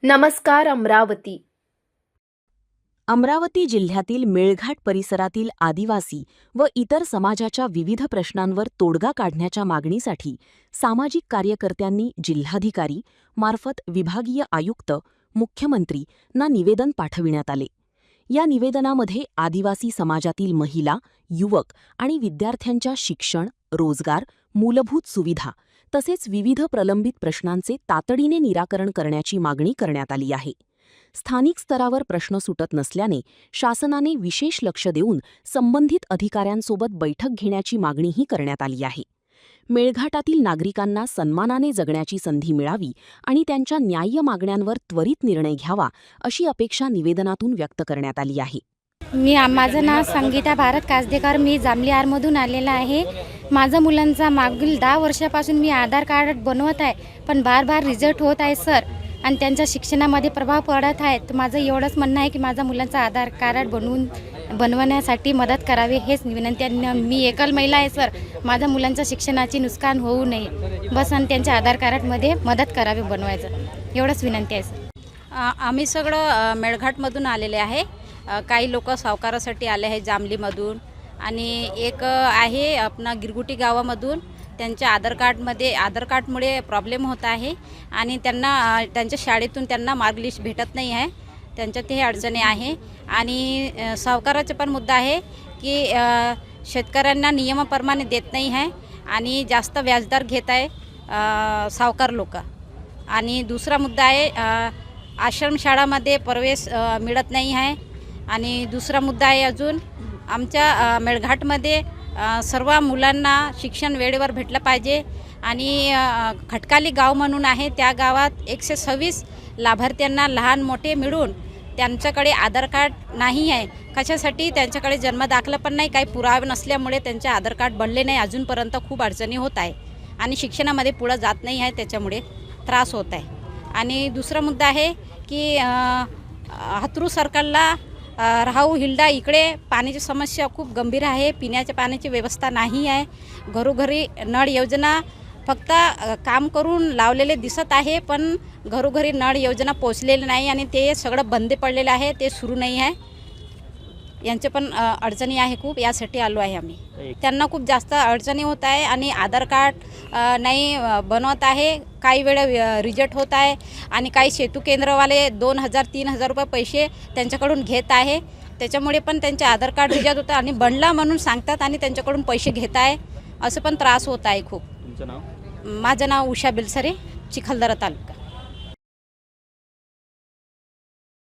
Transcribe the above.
नमस्कार अमरावती. अमरावती जिल्ह्यातील मेळघाट परिसरातील आदिवासी व इतर समाजाच्या विविध प्रश्नांवर तोडगा काढण्याच्या मागणीसाठी सामाजिक कार्यकर्त्यांनी जिल्हाधिकारी मार्फत विभागीय आयुक्त, मुख्यमंत्री ना निवेदन पाठविण्यात आले. या निवेदनामध्ये आदिवासी समाजातील महिला, युवक आणि विद्यार्थ्यांच्या शिक्षण, रोजगार, मूलभूत सुविधा तसेच विविध प्रलंबित प्रश्नांचे तातडीने निराकरण करण्याची मागणी करण्यात आली आहे. स्थानिक स्तरावर प्रश्न सुटत नसल्याने शासनाने विशेष लक्ष देऊन संबंधित अधिकाऱ्यांसोबत बैठक घेण्याची मागणीही करण्यात आली आहे. मेळघाटातील नागरिकांना सन्मानाने जगण्याची संधी मिळावी आणि त्यांच्या न्याय्य मागण्यांवर त्वरित निर्णय घ्यावा अशी अपेक्षा निवेदनातून व्यक्त करण्यात आली आहे. माझं नाव संगीता भारत कासदेकर. मी जांभली आरमधून आलेला आहे. माझ्या मुलांचा मागील 10 वर्षापासून मी आधार कार्ड बनवत आहे, पण बार रिझल्ट होत आहे सर, आणि त्यांच्या शिक्षणामध्ये प्रभाव पडत आहे. तर माझं एवढंच म्हणणं आहे की माझ्या मुलांचं आधार कार्ड बनवण्यासाठी मदत करावी, हेच विनंती आहे. मी एकल महिला आहे सर, माझ्या मुलांच्या शिक्षणाची नुकसान होऊ नये बस, आणि त्यांच्या आधार कार्डमध्ये मदत करावी बनवायचं, एवढंच विनंती आहे सर. आम्ही सगळं मेळघाटमधून आलेले आहे. काही लोक सावकारासाठी आले आहे जांभलीमधून, आणि एक आहे आपणा गिरगुटी गावामधून. त्यांच्या आधार कार्डमुळे प्रॉब्लेम होत आहे आणि त्यांना त्यांच्या शाळेतून त्यांना मार्कलिस्ट भेटत नाही आहे. त्यांच्यात हे अडचणी आहे. आणि सावकाराचा पण मुद्दा आहे की शेतकऱ्यांना नियमाप्रमाणे देत नाही आहे आणि जास्त व्याजदर घेत आहे सावकार लोक. आणि दुसरा मुद्दा आहे आश्रमशाळामध्ये प्रवेश मिळत नाही आहे. आणि दुसरा मुद्दा आहे अजून आमच्या मेळघाटमध्ये सर्व मुलांना शिक्षण वेळेवर भेटलं पाहिजे. आणि खटकाली गाव म्हणून आहे, त्या गावात 126 लाभार्थ्यांना लहान मोठे मिळून त्यांच्याकडे आधार कार्ड नाही आहे. कशासाठी? त्यांच्याकडे जन्मदाखला पण नाही, काही पुरावे नसल्यामुळे त्यांचे आधार कार्ड बनले नाही. अजूनपर्यंत खूप अडचणी होत आहे आणि शिक्षणामध्ये पुढं जात नाही आहे, त्याच्यामुळे त्रास होत आहे. आणि दुसरा मुद्दा आहे की हातरू सर्कलला राहू हिल्डा इकडे पाण्याची समस्या खूप गंभीर आहे. पिण्याच्या पाण्याची व्यवस्था नाही आहे. घरोघरी नळ योजना फक्त काम करून लावलेले दिसत आहे, पण घरोघरी नळ योजना पोचलेली नाही आणि ते सगळं बंद पडलेलं आहे, ते सुरू नाही आहे. यांचे पण अडचणी आहे खूप, यासाठी आलो आहे आम्ही. त्यांना खूप जास्त अडचणी होत आहे आणि आधार कार्ड नाही बनवत आहे. काही वेळा रिजेक्ट होत आहे आणि काही सेतू केंद्रवाले 2000-3000 रुपये पैसे त्यांच्याकडून घेत आहे. त्याच्यामुळे पण त्यांचे आधार कार्ड रिजेक्ट होतं आणि बनला म्हणून सांगतात आणि त्यांच्याकडून पैसे घेत आहे. असं पण त्रास होत आहे खूप. तुमचं नाव? माझं नाव उषा बिलसरे, चिखलदरा तालुका.